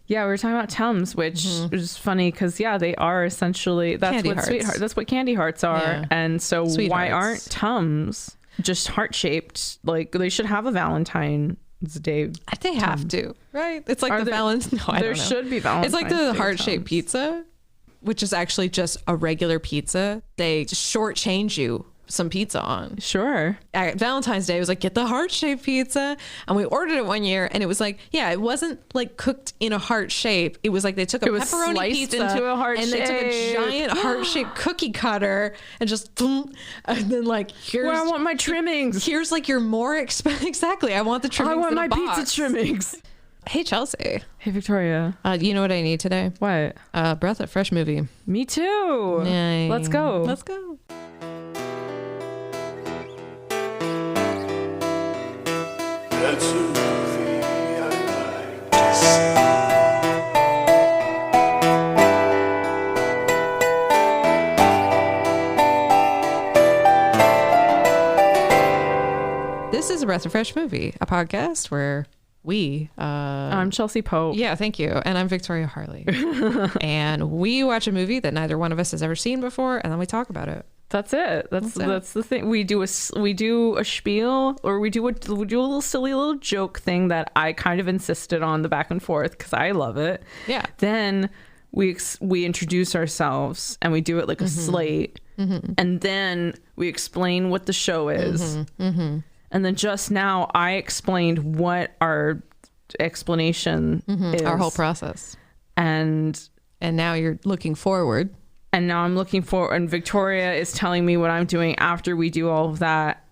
Yeah, we were talking about Tums, which is funny because they are essentially that's what candy hearts are. Yeah. And so why aren't Tums just heart shaped? Like they should have a Valentine's Day. They have to, right? It's like Valentine's. No, I don't know. There should be Valentine's. It's like the heart shaped pizza, which is actually just a regular pizza. They shortchange you some pizza on. Sure. At Valentine's Day, it was like, get the heart-shaped pizza. And we ordered it one year, and it was like, it wasn't like cooked in a heart shape. It was like they took a pepperoni pizza into a heart and shape. They took a giant heart-shaped cookie cutter and just, and then like, here's... Well, I want my trimmings. Here's like your more expensive... Exactly. I want the trimmings. I want my box. pizza trimmings. Hey, Chelsea. Hey, Victoria. You know what I need today? What? Breath of Fresh movie. Me too. Yay. Let's go. Let's go. That's a movie I like to see. This is a Breath of Fresh Movie, a podcast where we... I'm Chelsea Pope. Yeah, thank you. And I'm Victoria Harley. And we watch a movie that neither one of us has ever seen before, and then we talk about it. That's it. That's the thing. We do a spiel, or we do a little silly little joke thing that I kind of insisted on the back and forth because I love it. Yeah. Then we introduce ourselves and we do it like a slate, and then we explain what the show is. And then just now I explained what our explanation is, our whole process, and now you're looking forward. And now I'm looking for, and Victoria is telling me what I'm doing after we do all of that.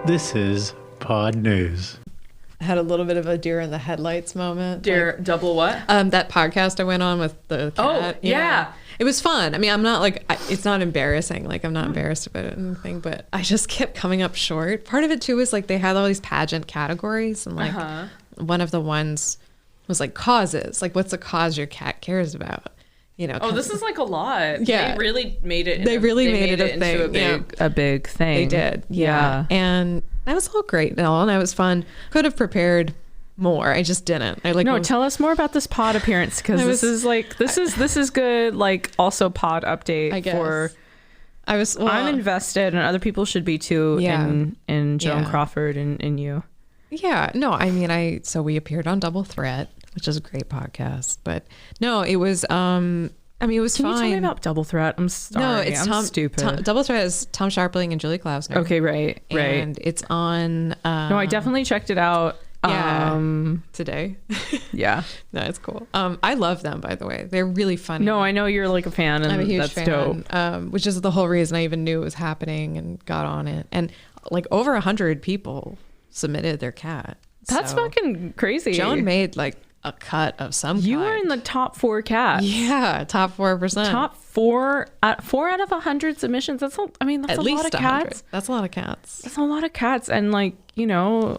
This is Pod News. I had a little bit of a deer in the headlights moment. Double what? That podcast I went on with the cat. Oh, yeah. It was fun. I mean, I'm not like, it's not embarrassing. Like, I'm not embarrassed about it or anything, but I just kept coming up short. Part of it, too, is like they had all these pageant categories, and like one of the ones was like causes. Like, what's a cause your cat cares about? You know. Oh, this is like a lot. Yeah. They really made it. They made it a thing. Into a big thing. They did. Yeah. And that was all great and all, and that was fun. Could have prepared more. I just didn't. Tell us more about this pod appearance, because this is good. Like, also pod update. I guess. I'm invested, and other people should be too. Yeah. In Joan Crawford and in you. Yeah. No, I mean, so we appeared on Double Threat, which is a great podcast. But no, it was, it was Can fine. you tell me about Double Threat? I'm sorry. No, I'm stupid. Double Threat is Tom Sharpling and Julie Klausner. Okay, right. And it's on... no, I definitely checked it out. Today. Yeah. No, it's cool. I love them, by the way. They're really funny. No, I know you're like a fan, and I'm a huge that's fan, dope. which is the whole reason I even knew it was happening and got on it. And like over 100 people submitted their cat. That's fucking crazy. Joan made like a cut of some kind. You were in the top 4 cats. Yeah, top 4%. Top 4 out of 100 submissions. That's a lot of cats. That's a lot of cats. That's a lot of cats, and like, you know,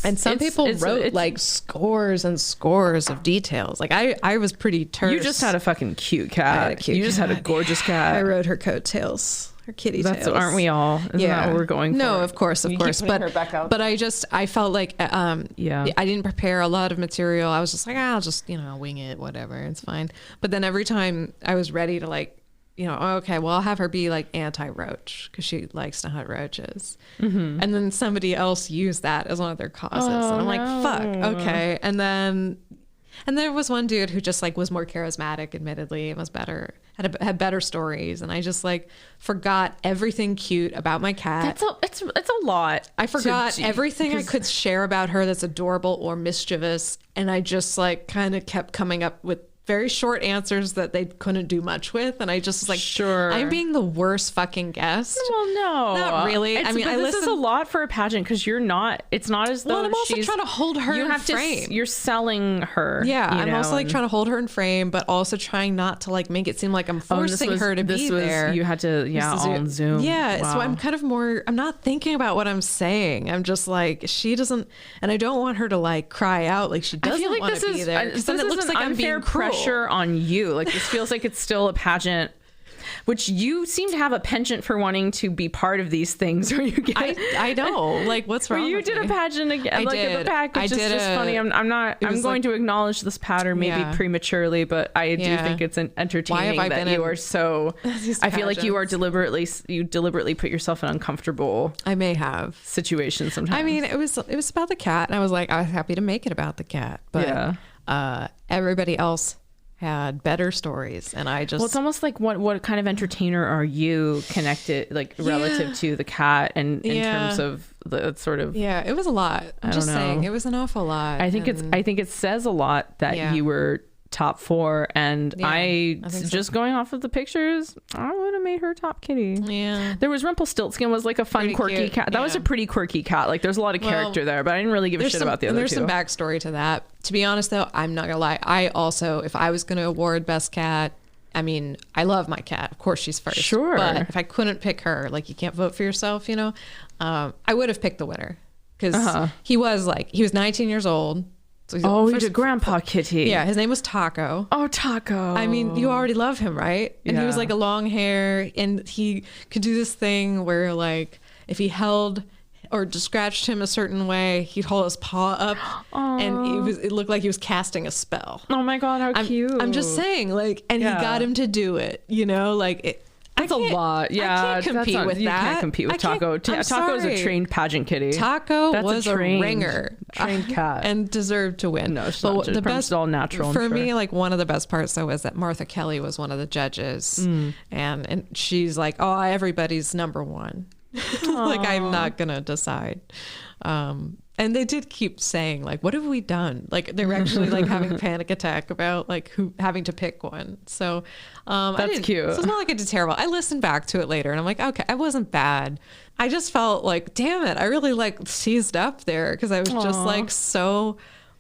some people wrote like scores and scores of details. Like I was pretty terse. You just had a fucking cute cat. You just had a gorgeous cat. I rode her coattails. Her kitty tails. Aren't we all? Isn't that what we're going for? No, of course. But I felt like I didn't prepare a lot of material. I was just like, I'll just, wing it, whatever. It's fine. But then every time I was ready to like, okay, well, I'll have her be like anti-roach because she likes to hunt roaches. And then somebody else used that as one of their causes. And I'm like, fuck, okay. And there was one dude who just like was more charismatic, admittedly, and was better, had better stories. And I just like forgot everything cute about my cat. It's a lot. I forgot everything I could share about her that's adorable or mischievous. And I just like kind of kept coming up with very short answers that they couldn't do much with, and I just was like, sure, I'm being the worst fucking guest. Well, no, not really. I mean, this is a lot for a pageant because you're not. It's not as though I'm also trying to hold her in frame. You're selling her. Yeah, I'm also like trying to hold her in frame, but also trying not to like make it seem like I'm forcing her to be there. You had to, on Zoom. Yeah, wow. So I'm kind of more. I'm not thinking about what I'm saying. I'm just like, she doesn't, and I don't want her to like cry out like she doesn't want to be there. This is, then it looks like I'm being cruel. Pressure on you. Like, this feels like it's still a pageant. which you seem to have a penchant for wanting to be part of these things. Where you get, I know. Like, what's wrong? You with did me? a pageant again. I Like did. at the package. It's just funny. I'm going to acknowledge this pattern maybe prematurely, but I do think it's entertaining that you are so. I feel like you are deliberately put yourself in uncomfortable. I may have situations sometimes. I mean, it was about the cat, and I was happy to make it about the cat, but everybody else had better stories, and I just. Well, it's almost like what kind of entertainer are you connected, like relative to the cat, and in terms of the sort of. Yeah, it was a lot. I'm just saying, it was an awful lot. I think it says a lot that you were top 4, and I just going off of the pictures, I would have made her top kitty. Yeah, there was Rumpelstiltskin was like a fun quirky cat. That was a pretty quirky cat. Like there's a lot of character there, but I didn't really give a shit about the other two. There's some backstory to that. To be honest though, I'm not gonna lie, I also, if I was gonna award best cat, I mean, I love my cat, of course she's first, sure, but if I couldn't pick her, like you can't vote for yourself, you know, I would have picked the winner, because he was 19 years old. So he's a grandpa kitty. Yeah, his name was Taco. Oh, Taco. I mean, you already love him, right? And he was like a long hair, and he could do this thing where like if he held or just scratched him a certain way, he'd hold his paw up, and it looked like he was casting a spell. Oh my God, how cute. I'm just saying, like, and he got him to do it, you know, like it. That's a lot. Yeah, I can't compete with that. You can't compete with Taco. Taco is a trained pageant kitty. Taco was a ringer, trained cat, and deserved to win. No, but the best, all natural. For me, like one of the best parts though was that Martha Kelly was one of the judges, and she's like, "Oh, everybody's number one." Like I'm not gonna decide. And they did keep saying like, what have we done? Like they were actually like having a panic attack about like who having to pick one. So that's cute. So it's not like I did terrible. I listened back to it later and I'm like, okay, I wasn't bad. I just felt like, damn it, I really like seized up there because I was just like so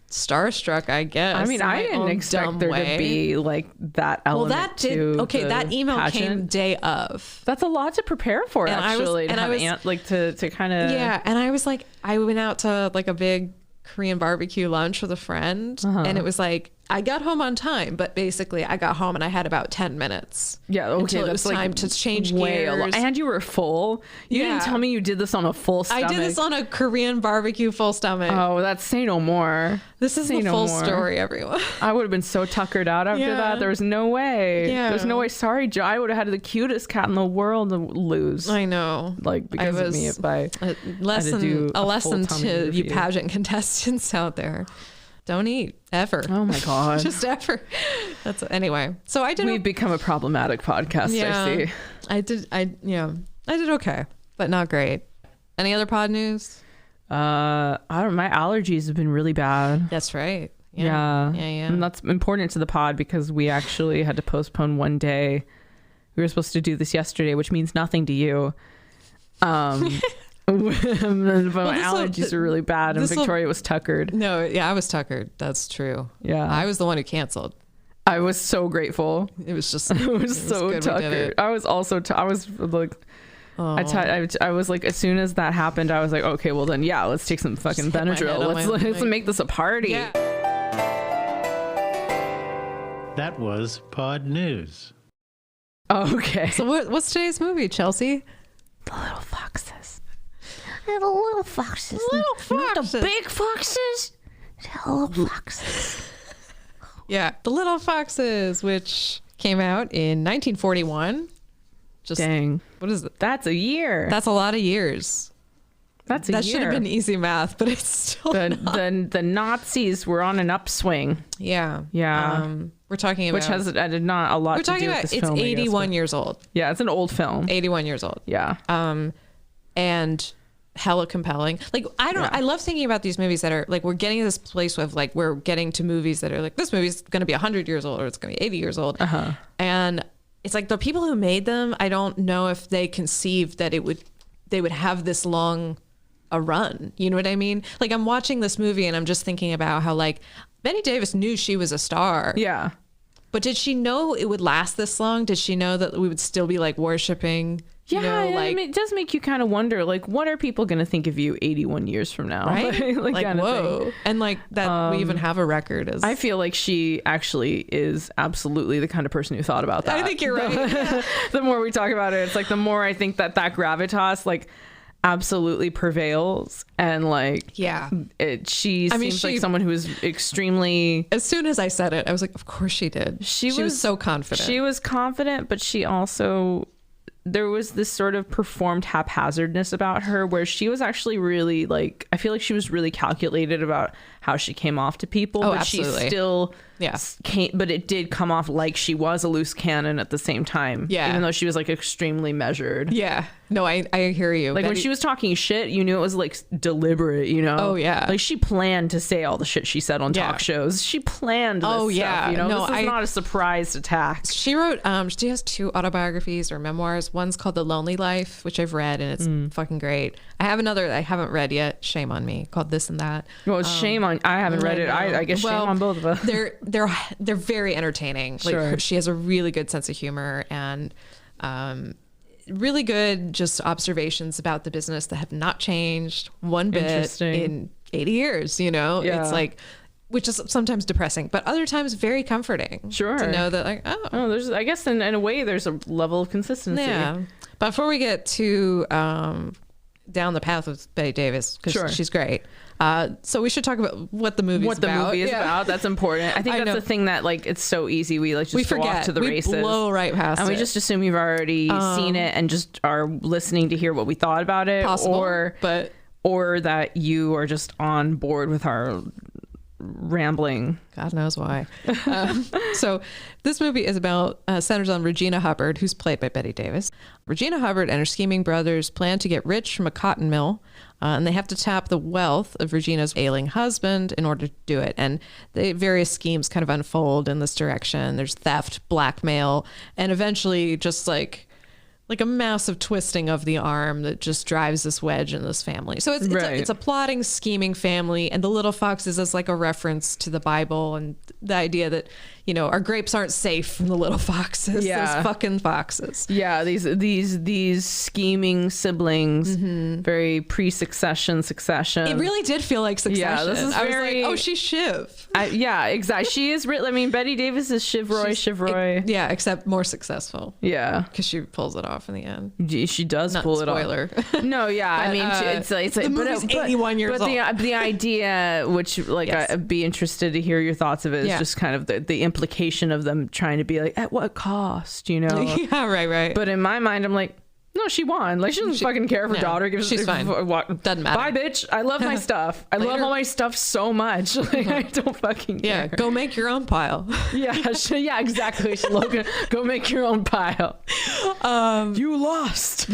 starstruck, I guess. I mean, I didn't expect there to be like that element. Well, that did. Okay, that email pageant came day of. That's a lot to prepare for, and actually. I was to kind of. Yeah, and I was like, I went out to like a big Korean barbecue lunch with a friend, and it was like I got home on time, but basically I got home and I had about 10 minutes. Yeah, okay, until it was like time to change gears. And you were full. You didn't tell me you did this on a full stomach. I did this on a Korean barbecue full stomach. Oh, that's say no more. This is the full story, everyone. I would have been so tuckered out after that. There was no way. Yeah. There's no way. Sorry, Joe. I would have had the cutest cat in the world to lose. I know. Like because of me, a lesson to you pageant contestants out there. Don't eat ever. Oh my God. Just ever. Anyway. So I did. We've become a problematic podcast. Yeah, I see. I did okay, but not great. Any other pod news? I don't. My allergies have been really bad. That's right. Yeah. Yeah. And that's important to the pod because we actually had to postpone one day. We were supposed to do this yesterday, which means nothing to you. But my allergies are really bad, and Victoria was tuckered. No, yeah, I was tuckered. That's true. Yeah, I was the one who canceled. I was so grateful. It was just. I was so tuckered. I was also. I was like. Oh. I was like, as soon as that happened, I was like, okay, well then, yeah, let's take some fucking Benadryl. Let's make this a party. Yeah. That was Pod News. Okay. So what's today's movie, Chelsea? The Little Foxes. The little foxes. Not the big foxes. The little foxes. Yeah, The Little Foxes, which came out in 1941. Just dang. What is it? That's a year. That's a lot of years. That should have been easy math, but it's still the Nazis were on an upswing. Yeah. We're talking about, which has not a lot to do with this film. It's 81 years old. Yeah, it's an old film. 81 years old. Yeah. And hella compelling. Like I love thinking about these movies that are like, we're getting to this place of like, we're getting to movies that are like, this movie's going to be 100 years old or it's going to be 80 years old. And it's like the people who made them, I don't know if they conceived that they would have this long a run. You know what I mean? Like I'm watching this movie and I'm just thinking about how like Bette Davis knew she was a star. Yeah. But did she know it would last this long? Did she know that we would still be like worshiping Yeah, it does make you kind of wonder, like, what are people going to think of you 81 years from now? Right? like kind whoa. Of thing. And like that we even have a record. I feel like she actually is absolutely the kind of person who thought about that. I think you're right. The more we talk about it, it's like the more I think that gravitas, like, absolutely prevails. And like, she seems like someone who is extremely... As soon as I said it, I was like, of course she did. She was so confident. She was confident, but she also... There was this sort of performed haphazardness about her where she was actually really like, I feel like she was really calculated about how she came off to people, but absolutely. she still came, but it did come off like she was a loose cannon at the same time. Yeah. Even though she was like extremely measured. Yeah. No, I hear you. Like when she was talking shit, you knew it was like deliberate, you know? Oh yeah. Like she planned to say all the shit she said on talk shows. She planned this stuff, you know? No, this is not a surprise attack. She wrote, she has 2 autobiographies or memoirs. One's called The Lonely Life, which I've read, and it's fucking great. I have another that I haven't read yet, shame on me, called This and That. Well, shame on, I haven't read it. I guess shame on both of us. They're very entertaining. Like she has a really good sense of humor and really good just observations about the business that have not changed one bit in 80 years, you know? It's like, which is sometimes depressing, but other times very comforting. To know that like, there's, I guess in a way there's a level of consistency. Yeah. But before we get to down the path with Bette Davis, because she's great. So we should talk about what the movie is about. That's important. I think that's the thing that like it's so easy. We like just forget. Go off to the races. We blow right past and we just assume you've already seen it and just are listening to hear what we thought about it. Possible, or that you are just on board with our rambling. God knows why. So this movie is about centers on Regina Hubbard, who's played by Bette Davis. Regina Hubbard and her scheming brothers plan to get rich from a cotton mill, and they have to tap the wealth of Regina's ailing husband in order to do it. And various schemes kind of unfold in this direction. There's theft, blackmail, and eventually just like a massive twisting of the arm that just drives this wedge in this family. So it's a plotting, scheming family, and the little foxes is like a reference to the Bible and the idea that, you know, our grapes aren't safe from the little foxes. Yeah. Those fucking foxes. Yeah, these scheming siblings, very pre-Succession. It really did feel like Succession. Yeah, this is I was like, oh, she's Shiv. Yeah, exactly. She is. I mean, Bette Davis is Shiv Roy. Yeah, except more successful. Yeah, because she pulls it off in the end. She does pull it off. Spoiler. No, yeah. But, I mean, it's like the movie's 81 years old. But the idea, which like I'd be interested to hear your thoughts of it, is just kind of the implication of them trying to be like, at what cost, you know? Yeah, right. But in my mind, I'm like, no, she won. Like, she doesn't fucking care if her daughter gives. She's fine. Doesn't matter. Bye, bitch. I love my stuff. I love all my stuff so much. Like, I don't fucking care. Yeah, go make your own pile. Yeah, exactly. Logan, go make your own pile. You lost.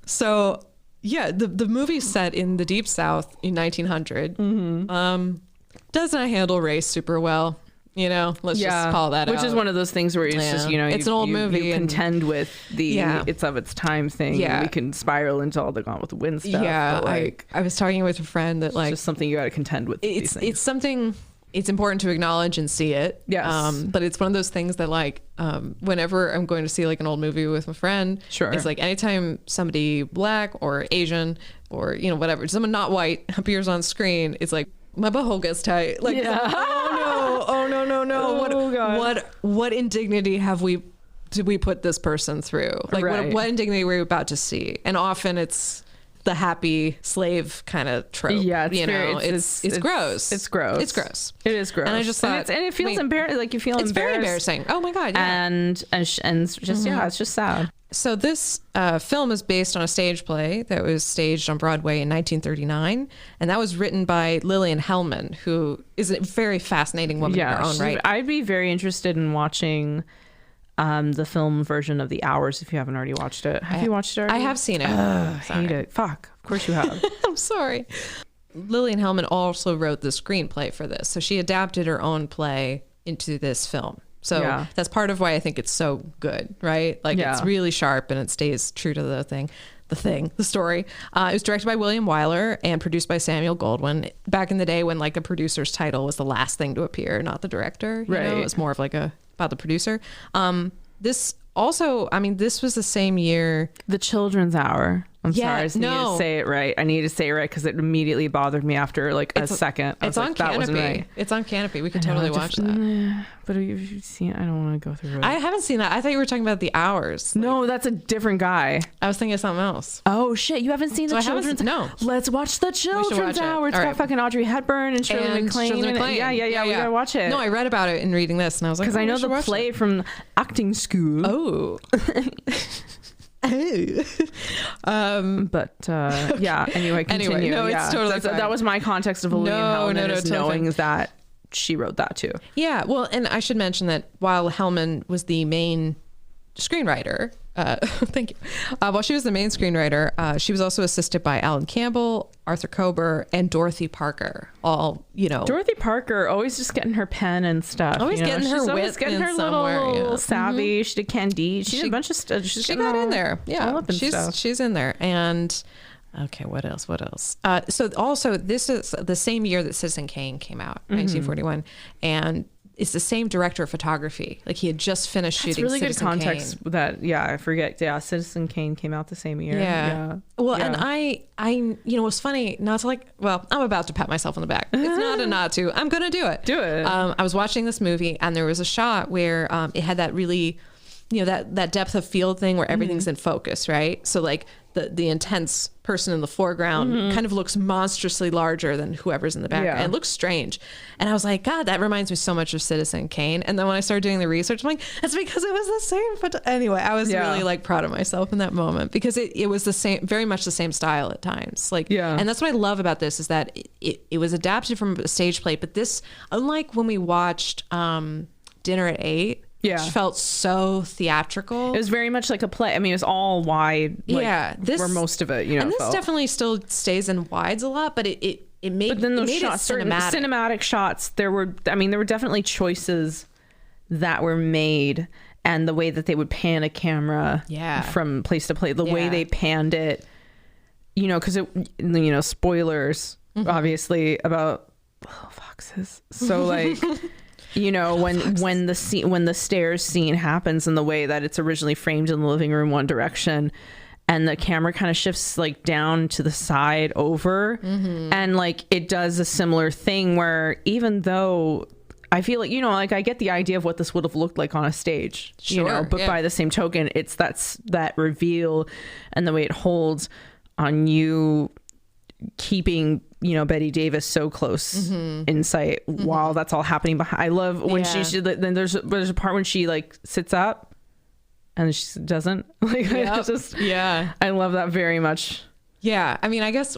So, yeah, the movie's set in the Deep South in 1900. Does not handle race super well. You know, let's just call that out. Which is one of those things where it's just, you know, it's an old movie. You contend with the it's of its time thing. Yeah. We can spiral into all the Gone with the Wind stuff. Yeah. Like, I was talking with a friend that like. It's just something you got to contend with. It's something, it's important to acknowledge and see it. Yes. But it's one of those things that like, whenever I'm going to see like an old movie with a friend, it's like anytime somebody black or Asian or, you know, whatever, someone not white appears on screen, it's like, my butthole gets tight. Like, oh no. What indignity did we put this person through? Like, what indignity were we about to see? And often it's the happy slave kind of trope. Yeah, it's gross. It's gross. It's gross. It is gross. And I just thought, and it feels embarrassing. Like you feel embarrassed. It's very embarrassing. Oh my god. Yeah. And just it's just sad. So this film is based on a stage play that was staged on Broadway in 1939, and that was written by Lillian Hellman, who is a very fascinating woman in her own right. I'd be very interested in watching the film version of The Hours if you haven't already watched it. Have you watched it already? I have seen it. I hate it. Fuck. Of course you have. I'm sorry. Lillian Hellman also wrote the screenplay for this, so she adapted her own play into this film. So that's part of why I think it's so good, right? Like it's really sharp and it stays true to the story. It was directed by William Wyler and produced by Samuel Goldwyn. Back in the day when like a producer's title was the last thing to appear, not the director. You know? It was more of like about the producer. this also, I mean, this was the same year. The Children's Hour. I'm sorry, I just need to say it right. I need to say it right because it immediately bothered me after like a second. It's on Canopy. Right. It's on Canopy. We could totally watch that. But have you seen? I don't want to go through it. I haven't seen that. I thought you were talking about The Hours. No, that's a different guy. I was thinking of something else. Oh shit! You haven't seen the Children's? No. Let's watch the Children's Hour. It's got fucking Audrey Hepburn and Shirley MacLaine. Yeah. We gotta watch it. No, I read about it in reading this, and I was like, because I know the play from acting school. Oh. But yeah. Anyway, continue. Anyway, no, it's totally fine. That was my context of Lillian Hellman, is knowing that she wrote that too. Yeah. Well, and I should mention that while Hellman was the main screenwriter, thank you. While she was the main screenwriter, she was also assisted by Alan Campbell, Arthur Kober, and Dorothy Parker. All, Dorothy Parker always just getting her pen and stuff. Always getting her wit, getting her little savvy. She did Candide. She did a bunch of stuff. She got in there. Yeah, she's in there. And okay, what else? So also, this is the same year that Citizen Kane came out, 1941, and it's the same director of photography. Like he had just finished shooting. It's really Citizen good context. Kane. That I forget. Yeah, Citizen Kane came out the same year. Yeah. Well, and I, it was funny not to I'm about to pat myself on the back. It's not a not to. I'm gonna do it. Do it. I was watching this movie and there was a shot where it had that really, that depth of field thing where everything's in focus, right? So like the intense person in the foreground kind of looks monstrously larger than whoever's in the background. It looks strange. And I was like, God, that reminds me so much of Citizen Kane. And then when I started doing the research, I'm like, that's because it was the same. But anyway, I was really like proud of myself in that moment because it was the same, very much the same style at times. And that's what I love about this is that it was adapted from a stage play. But this, unlike when we watched Dinner at 8, which felt so theatrical. It was very much like a play. I mean, it was all wide. For most of it, and this definitely still stays in wides a lot, but it made. But then those shots, certain cinematic shots, there were definitely choices that were made, and the way that they would pan a camera, from place to place, the way they panned it, because it, spoilers, obviously about little foxes. So like. When the stairs scene happens in the way that it's originally framed in the living room one direction and the camera kind of shifts like down to the side over and like it does a similar thing where even though I feel like I get the idea of what this would have looked like on a stage, but by the same token it's that reveal and the way it holds on you keeping Bette Davis so close in sight while that's all happening behind. I love when then there's a part when she like sits up and she doesn't I love that very much. I mean, I guess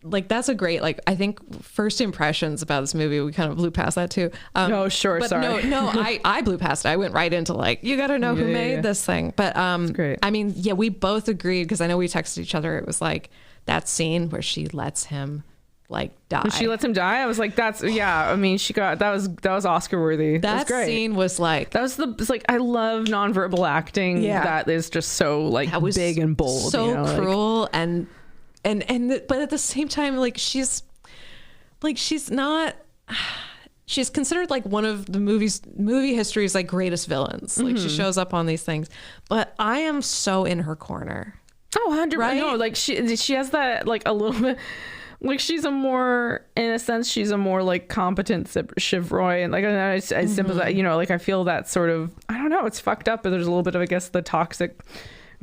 like that's a great I think first impressions about this movie, we kind of blew past that too. No, sure, but sorry. No, I blew past it. I went right into you gotta know who made this thing. But great. I mean, we both agreed because I know we texted each other. It was like that scene where she lets him die. When she lets him die, I was like, I mean, she got that was Oscar worthy. That great. Scene was I love nonverbal acting. That is just so big and bold. So cruel and but at the same time, she's not. She's considered one of the movie history's greatest villains. She shows up on these things, but I am so in her corner. Oh, 100%. Right? No, she has that a little bit. She's a more, in a sense, she's a more competent Shiv Roy, and I sympathize. I feel that sort of. I don't know. It's fucked up, but there's a little bit of, I guess, the toxic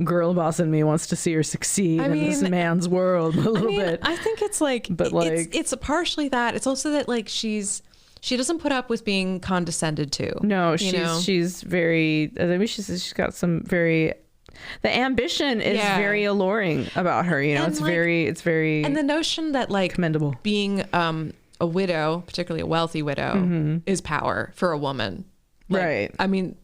girl boss in me wants to see her succeed in this man's world a little bit. I think it's but it's partially that. It's also that she doesn't put up with being condescended to. No, she's very. I mean, she's got some very. The ambition is very alluring about her. It's very. And the notion that commendable being a widow, particularly a wealthy widow, is power for a woman. Right. I mean,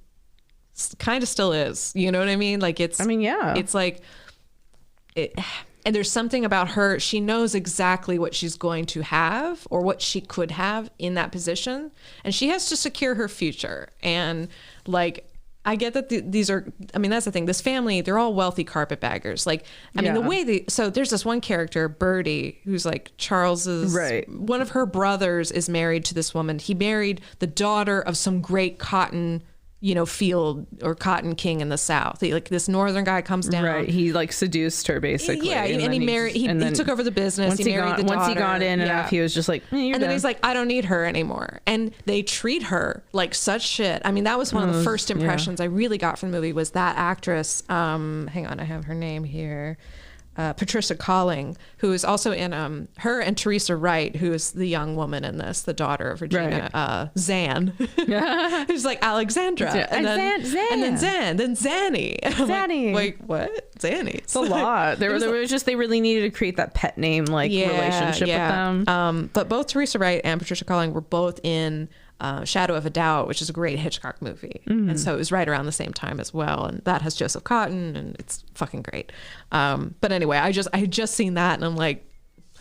kind of still is. You know what I mean? It's. I mean, yeah. It's and there's something about her. She knows exactly what she's going to have or what she could have in that position, and she has to secure her future. And I get that these are, I mean, that's the thing. This family, they're all wealthy carpetbaggers. I mean, the way so there's this one character, Birdie, who's Charles's, one of her brothers is married to this woman. He married the daughter of some great cotton, field or cotton king in the South. Like this northern guy comes down. Right. He like seduced her basically. Yeah. And he married, he took over the business. He married the daughter. Once he got in enough, he was just like, and then he's like, I don't need her anymore. And they treat her like such shit. I mean, that was one of the first impressions I really got from the movie was that actress. Hang on. I have her name here. Patricia Colling, who is also in her and Teresa Wright, who is the young woman in this, the daughter of Regina, Zan, who's like Alexandra, and then Zan, then Zanny. Zanny. Like, wait, what? Zanny. It's a lot. They really needed to create that pet name relationship with them. But both Teresa Wright and Patricia Colling were both in Shadow of a Doubt, which is a great Hitchcock movie. And so it was right around the same time as well. And that has Joseph Cotten and it's fucking great. But anyway, I had just seen that and I'm like,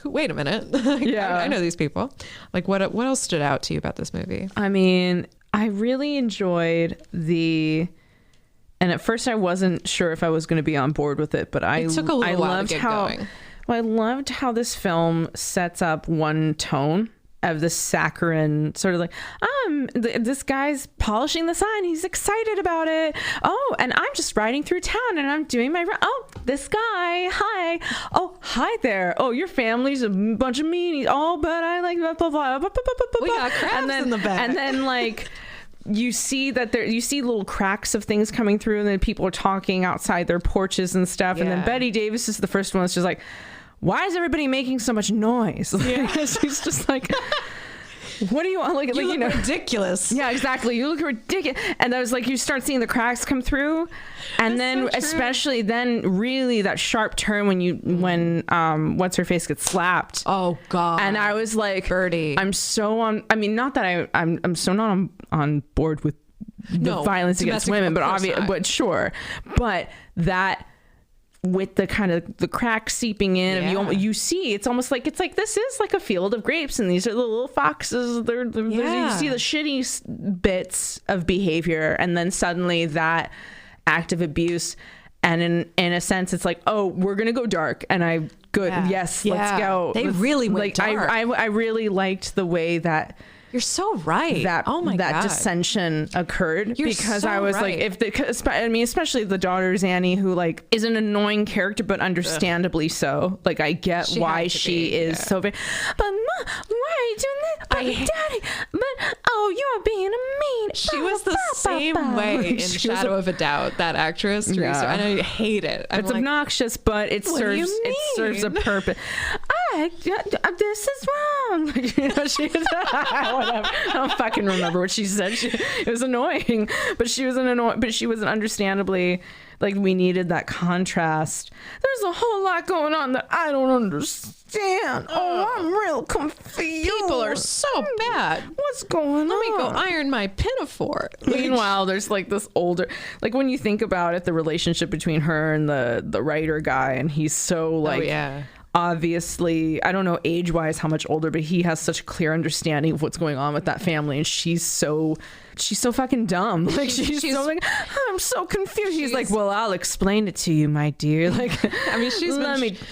wait a minute. I know these people. Like what else stood out to you about this movie? I mean, I really enjoyed and at first I wasn't sure if I was going to be on board with it, but it took a little while to get going. Well, I loved how this film sets up one tone of the saccharine sort of like, this guy's polishing the sign. He's excited about it. Oh, and I'm just riding through town and I'm doing my, this guy, hi. Oh, hi there. Oh, your family's a bunch of meanies. Oh, but I like blah, blah, blah, blah, blah, blah, we got crabs in the back. And then like, you see little cracks of things coming through and then people are talking outside their porches and stuff. Yeah. And then Bette Davis is the first one that's just like, why is everybody making so much noise? She's just like, what do you want? Like, you look ridiculous. Yeah, exactly. You look ridiculous. And I was like, you start seeing the cracks come through. And then especially then really that sharp turn when what's her face gets slapped. Oh God. And I was like, Birdie. I'm so not that I'm so not on board with the violence against women, but sure. But that with the kind of the crack seeping in, you see it's like this is like a field of grapes and these are the little foxes. You see the shitty bits of behavior and then suddenly that act of abuse, and in a sense it's like, oh, we're gonna go dark, and let's go. They really went dark. I really liked the way that. You're so right. That dissension occurred. You're because so I was right. like, especially the daughter Zanny, who like is an annoying character, but understandably so. Like I get why she is so very. But Mom, why are you doing that? But Daddy, but you are being a mean. She was the same way in Shadow of a Doubt. That actress, Teresa. I know you hate it. It's obnoxious, but it serves a purpose. This is wrong. Whatever. I don't fucking remember what she said. It was annoying, but she was understandably like we needed that contrast. There's a whole lot going on that I don't understand. I'm real confused. People are so bad. What's going on? Let me go iron my pinafore. Meanwhile, there's like this older, like when you think about it, the relationship between her and the writer guy, and he's so like. Obviously, I don't know age-wise how much older, but he has such a clear understanding of what's going on with that family, and she's so fucking dumb. Like she's so like, I'm so confused. He's like, well, I'll explain it to you, my dear. Like, I mean,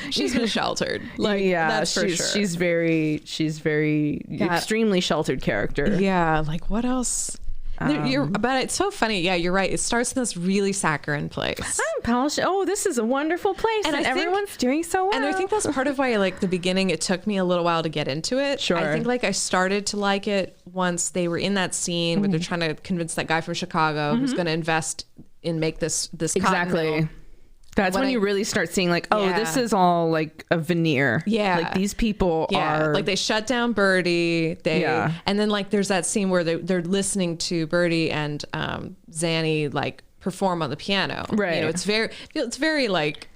she's been sheltered. Like, that's for sure. She's very extremely sheltered character. Yeah. Like, what else? But it's so funny. Yeah, you're right. It starts in this really saccharine place. I'm polished. Oh, this is a wonderful place, and everyone's doing so well. And I think that's part of why, like the beginning, it took me a little while to get into it. Sure. I think like I started to like it once they were in that scene where they're trying to convince that guy from Chicago who's going to invest and make this exactly. That's when you really start seeing like, this is all like a veneer. Yeah. Like these people are like they shut down Birdie. And then like there's that scene where they're listening to Birdie and Zanny like perform on the piano. Right. You know, it's very like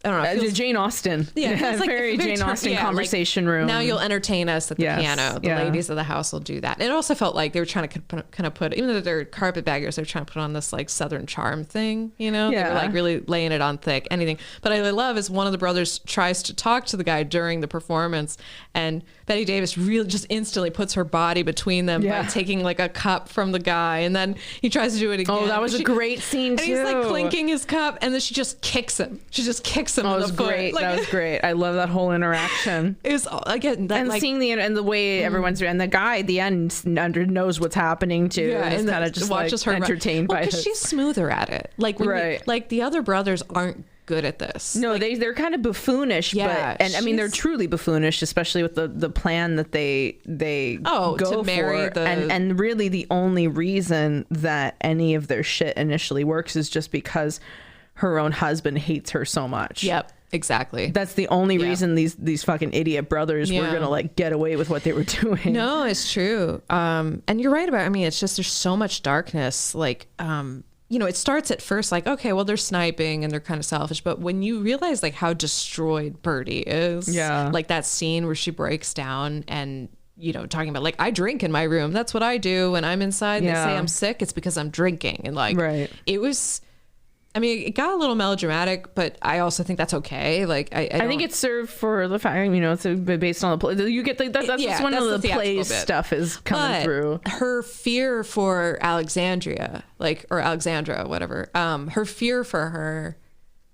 I don't know. Jane Austen. Yeah, it's like very Jane Austen conversation room. Now you'll entertain us at the piano. The ladies of the house will do that. And it also felt like they were trying to kind of put, even though they're carpetbaggers, they're trying to put on this like Southern charm thing, you know? Yeah. They were like really laying it on thick, anything. But I love is one of the brothers tries to talk to the guy during the performance, and Bette Davis really just instantly puts her body between them by taking like a cup from the guy, and then he tries to do it again. Oh, that was a great scene too. And he's like clinking his cup, and then she just kicks him. She just kicks him in the foot. Great. That was great. I love that whole interaction. It was again that, and like, seeing the way everyone's and the guy at the end knows what's happening too. Yeah, and kind of just watches her entertained by it. Because she's smoother at it. Like like the other brothers aren't good at this. No, like, they're kind of buffoonish, but I mean they're truly buffoonish, especially with the plan that they go to marry for. And really the only reason that any of their shit initially works is just because her own husband hates her so much. Yep. Exactly. That's the only reason these fucking idiot brothers were gonna like get away with what they were doing. No, it's true. And you're right about. I mean, it's just there's so much darkness. Like, you know, it starts at first like, okay, well, they're sniping and they're kind of selfish, but when you realize like how destroyed Birdie is, like that scene where she breaks down and, you know, talking about like, I drink in my room. That's what I do when I'm inside. They say I'm sick. It's because I'm drinking. And like, it was. I mean, it got a little melodramatic, but I also think that's okay. Like, I think it's served for the fact, you know, it's based on the play. You get that's one of the plays stuff is coming through. Her fear for Alexandria, like, or Alexandra, whatever. Her fear for her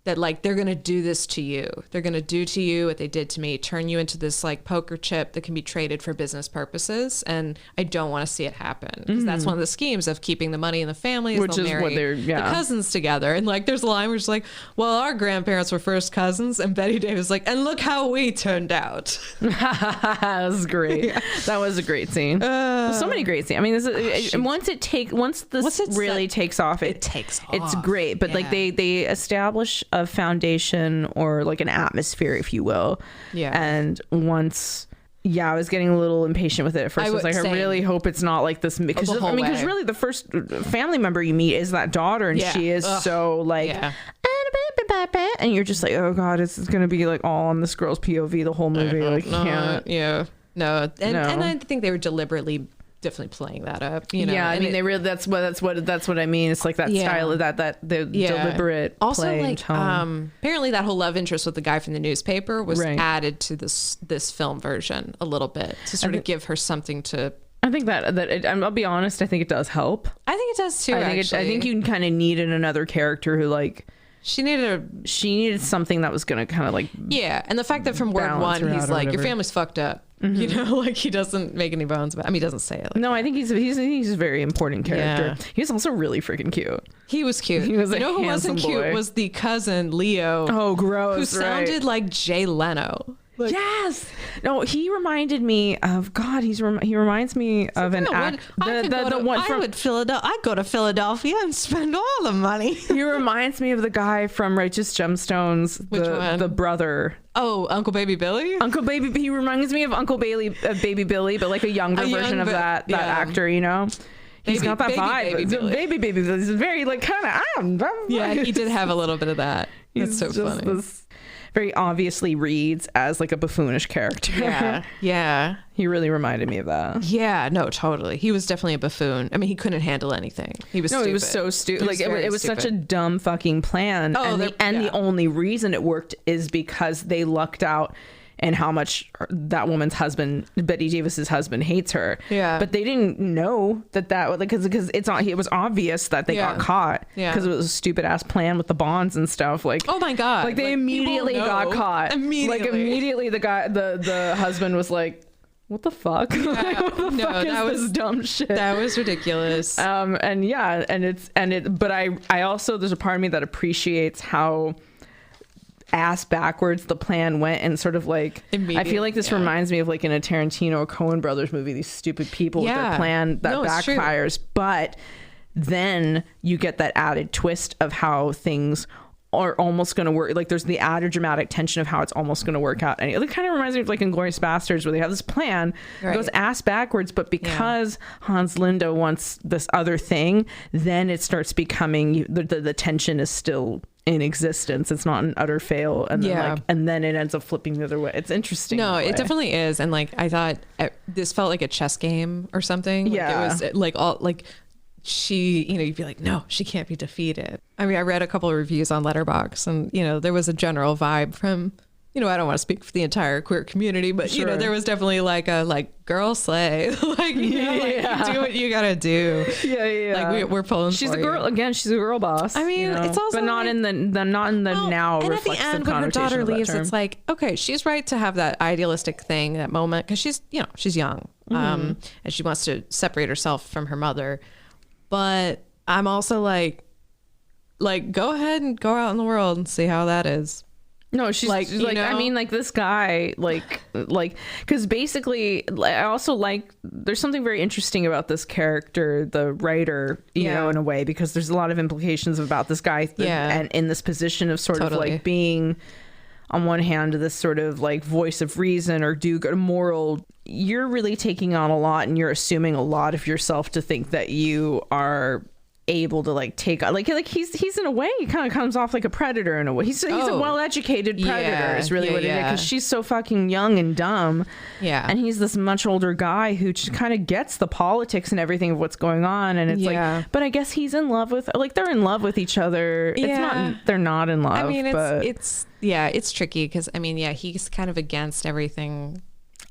that like they're gonna do this to you. They're gonna do to you what they did to me, turn you into this like poker chip that can be traded for business purposes. And I don't want to see it happen because that's one of the schemes of keeping the money in the family. Which is what they're the cousins together. And like there's a line where it's like, well, our grandparents were first cousins, and Bette Davis like, and look how we turned out. That was great. That was a great scene. So many great scenes. I mean, once this really takes off, it takes off. It's great. But like they establish a foundation or like an atmosphere, if you will. And once I was getting a little impatient with it at first. I was like, I really hope it's not like this, because because really the first family member you meet is that daughter, and she is so like and you're just like, oh god, it's gonna be like all on this girl's POV the whole movie. Like, can't. And I think they were definitely playing that up, you know. I mean, they really that's what I mean. It's like that style of that the deliberate also play like and tone. Apparently that whole love interest with the guy from the newspaper was added to this film version a little bit to sort of give her something to. I think that I'll be honest, I think it does help. I think it does too. I think you kind of needed another character who like. She needed something that was gonna kind of like and the fact that from word one he's like, your family's fucked up, you know, like he doesn't make any bones about. I mean, he doesn't say it. Like no, I think he's a very important character. He was also really freaking cute. He was cute. He was you know who wasn't cute was the cousin Leo. Oh, gross! Who sounded like Jay Leno. Like, yes. No, he reminded me of God. He reminds me of an act. I go to Philadelphia and spend all the money. He reminds me of the guy from Righteous Gemstones. Which one? The brother. Oh, Uncle Baby Billy. He reminds me of Uncle Baby Billy, but like a younger version of that actor. You know. He's got that vibe. Baby Billy. He's very like kind of. Yeah, he did have a little bit of that. That's so funny. Very obviously reads as like a buffoonish character. Yeah. He really reminded me of that. Yeah, no, totally. He was definitely a buffoon. I mean, he couldn't handle anything. He was stupid. He was so stupid. Like it was such a dumb fucking plan. The only reason it worked is because they lucked out and how much that woman's husband, Bette Davis's husband, hates her. Yeah. But they didn't know that because it was obvious that they got caught because it was a stupid ass plan with the bonds and stuff. Like, oh my god! Like they immediately got caught. Immediately, the husband was like, what the fuck? Yeah. That was dumb shit. That was ridiculous. But I also, there's a part of me that appreciates how ass backwards the plan went, and sort of like I feel like this reminds me of like in a Tarantino or Coen Brothers movie, these stupid people with their plan that backfires. But then you get that added twist of how things are almost going to work. Like there's the added dramatic tension of how it's almost going to work out. And it kind of reminds me of like Inglourious Bastards, where they have this plan that goes ass backwards, but because Hans Linde wants this other thing, then it starts becoming the tension is still in existence. It's not an utter fail, and then it ends up flipping the other way. It's interesting. No, it definitely is. And like I thought this felt like a chess game or something. Like, it was like all like she, you know, you'd be like, no, she can't be defeated. I mean, I read a couple of reviews on Letterboxd, and you know, there was a general vibe from you know, I don't want to speak for the entire queer community, but you know, there was definitely like a girl slay, like, you know, like you do what you gotta do. Like we're pulling. She's a girl again. She's a girl boss. I mean, it's also, but not in the now. And at the end, when her daughter leaves, it's like, okay, she's right to have that idealistic thing, that moment, because she's young, and she wants to separate herself from her mother. But I'm also like, go ahead and go out in the world and see how that is. No, she's like I mean, like this guy, like, because basically, I also like, there's something very interesting about this character, the writer, you know, in a way, because there's a lot of implications about this guy, and in this position of sort of like being, on one hand, this sort of like voice of reason or do good moral. You're really taking on a lot, and you're assuming a lot of yourself to think that you are able to like take like he's in a way, he kind of comes off like a predator in a way. He's a well-educated predator is really what it is, because she's so fucking young and dumb, and he's this much older guy who just kind of gets the politics and everything of what's going on, and it's like, but I guess he's in love with, like, they're in love with each other. It's not, they're not in love. I mean, but it's tricky, because I mean, he's kind of against everything.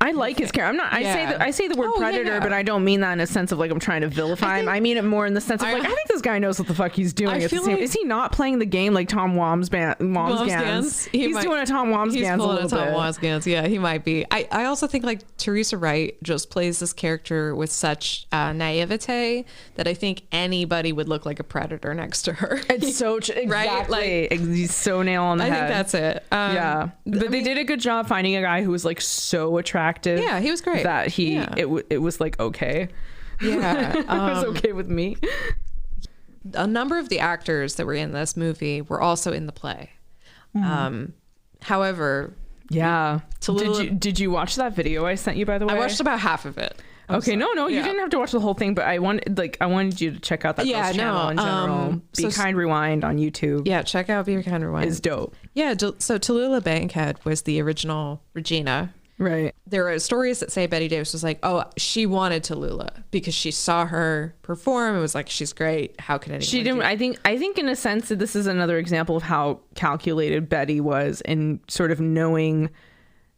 I like his character. I'm not. I say the word predator, but I don't mean that in a sense of like I'm trying to vilify him. I mean it more in the sense of like, I think this guy knows what the fuck he's doing. Is he not playing the game like Tom Wambsgans? He's doing a Tom Wambsgans. He's pulling a Tom Wambsgans. Yeah, he might be. I also think like Teresa Wright just plays this character with such naivete that I think anybody would look like a predator next to her. It's so exactly. Right? Like, he's so nail on the head. I think that's it. But they did a good job finding a guy who was like so attractive. Yeah, he was great. That it was like okay. Yeah, it was okay with me. A number of the actors that were in this movie were also in the play. However, did you watch that video I sent you, by the way? I watched about half of it. Okay, no, you didn't have to watch the whole thing, but I wanted you to check out that girl's channel in general. Be Kind Rewind on YouTube. Yeah, check out Be Kind Rewind. It's dope. Yeah, so Tallulah Bankhead was the original Regina. Right. There are stories that say Bette Davis was like, oh, she wanted Tallulah because she saw her perform. It was like, she's great. How can anyone? She didn't. I think in a sense that this is another example of how calculated Betty was in sort of knowing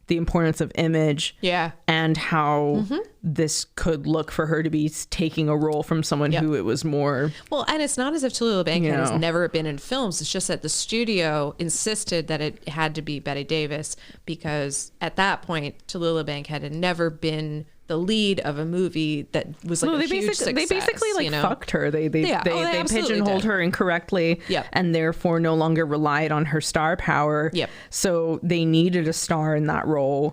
the importance of image. Yeah. And how this could look for her to be taking a role from someone who it was more. Well, and it's not as if Tallulah Bankhead has never been in films. It's just that the studio insisted that it had to be Bette Davis because at that point, Tallulah Bankhead had never been the lead of a movie that was like a huge success. They basically like fucked her. They pigeonholed her incorrectly, and therefore no longer relied on her star power. So they needed a star in that role.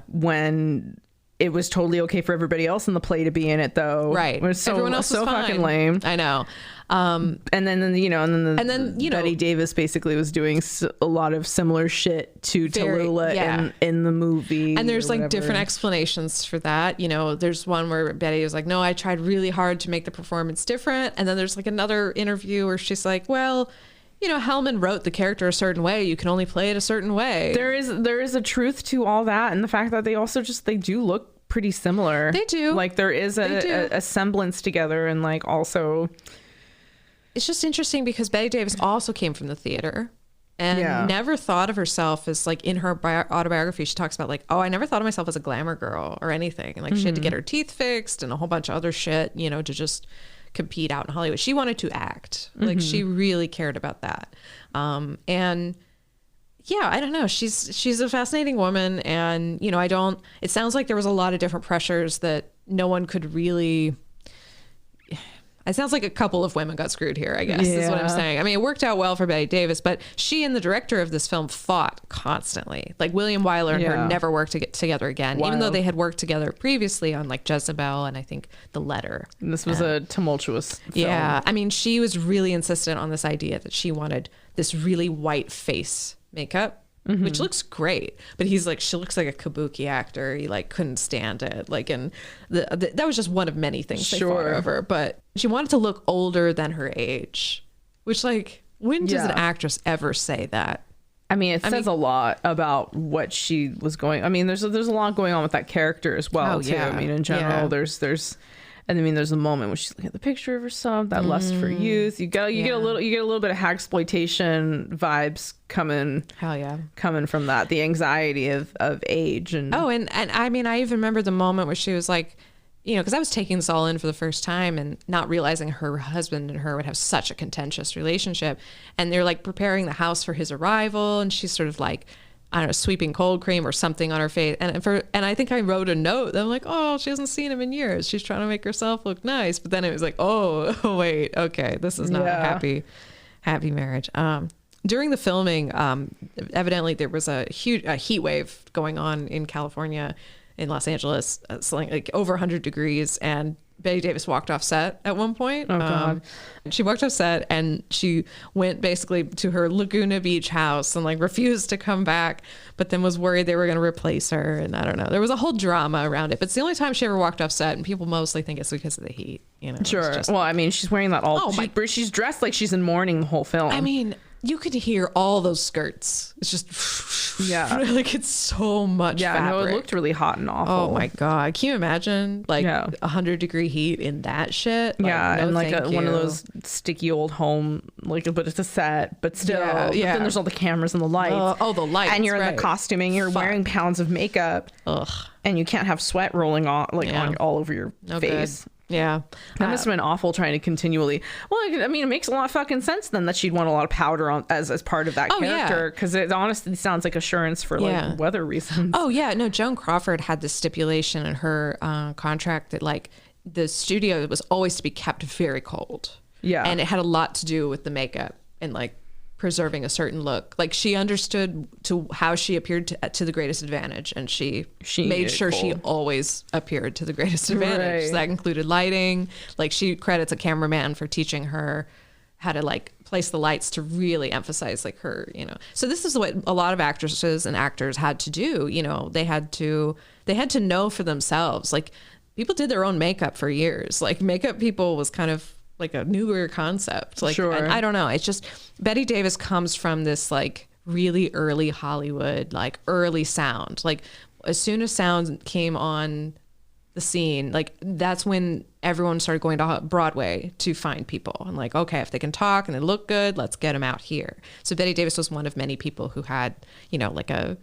When it was totally okay for everybody else in the play to be in it, though. Right. It was everyone else was fine. Fucking lame. I know. And then Bette Davis basically was doing a lot of similar shit to Tallulah in the movie. And there's like different explanations for that. You know, there's one where Betty was like, no, I tried really hard to make the performance different. And then there's like another interview where she's like, well, you know, Hellman wrote the character a certain way. You can only play it a certain way. There is a truth to all that, and the fact that they also they do look pretty similar. They do. Like there is a semblance together, and like also. It's just interesting because Bette Davis also came from the theater and never thought of herself as like in her autobiography. She talks about like, oh, I never thought of myself as a glamour girl or anything. And like she had to get her teeth fixed and a whole bunch of other shit, you know, to just compete out in Hollywood. She wanted to act. Like she really cared about that. And yeah, I don't know. She's a fascinating woman. And, you know, it sounds like there was a lot of different pressures that no one could really. It sounds like a couple of women got screwed here, I guess, is what I'm saying. I mean, it worked out well for Bette Davis, but she and the director of this film fought constantly. Like William Wyler and her never worked together again, even though they had worked together previously on like Jezebel and I think The Letter. And this was a tumultuous film. Yeah. I mean, she was really insistent on this idea that she wanted this really white face makeup. Which looks great, but he's like, she looks like a kabuki actor. He like couldn't stand it. Like, and that was just one of many things they fought over. But she wanted to look older than her age, which like, when does an actress ever say that? I mean, it says a lot about what she was going. I mean, there's a lot going on with that character as well too. I mean, in general, there's And I mean, there's a moment when she's looking at the picture of herself, that lust for youth. You get a little bit of hagsploitation vibes coming. Hell yeah, coming from that, the anxiety of age and I mean, I even remember the moment where she was like, you know, because I was taking this all in for the first time and not realizing her husband and her would have such a contentious relationship, and they're like preparing the house for his arrival, and she's sort of like, I don't know, sweeping cold cream or something on her face. And I think I wrote a note that I'm like, oh, she hasn't seen him in years. She's trying to make herself look nice. But then it was like, oh wait, okay, this is not a happy marriage. During the filming, evidently there was a huge heat wave going on in California, in Los Angeles, like over 100 degrees, and Bette Davis walked off set at one point. Oh God. She walked off set and she went basically to her Laguna Beach house and like refused to come back, but then was worried they were going to replace her. And I don't know, there was a whole drama around it, but it's the only time she ever walked off set, and people mostly think it's because of the heat, you know. Sure. Well, I mean, she's wearing that she's dressed like she's in mourning the whole film. I mean, you could hear all those skirts. It's just, like it's so much fabric. No, it looked really hot and awful. Oh my God. Can you imagine like 100-degree heat in that shit? Like, and like one of those sticky old home, like, but it's a set, but still. But then there's all the cameras and the lights. The lights. And you're in the costuming, you're wearing pounds of makeup. Ugh. And you can't have sweat rolling on all over your face. Good. Yeah. That must have been awful trying to continually. Well, I mean, it makes a lot of fucking sense then that she'd want a lot of powder on as part of that character, because it honestly sounds like assurance for like weather reasons. Oh yeah, no. Joan Crawford had this stipulation in her contract that like the studio was always to be kept very cold. Yeah, and it had a lot to do with the makeup and like preserving a certain look. Like she understood to how she appeared to the greatest advantage, and she made sure she always appeared to the greatest advantage. So that included lighting. Like she credits a cameraman for teaching her how to like place the lights to really emphasize like her, you know. So this is what a lot of actresses and actors had to do. You know, they had to know for themselves. Like people did their own makeup for years. Like makeup people was kind of like a newer concept. Like, and I don't know. It's just Bette Davis comes from this like really early Hollywood, like early sound. Like as soon as sound came on the scene, like that's when everyone started going to Broadway to find people. And like, okay, if they can talk and they look good, let's get them out here. So Bette Davis was one of many people who had, you know, like a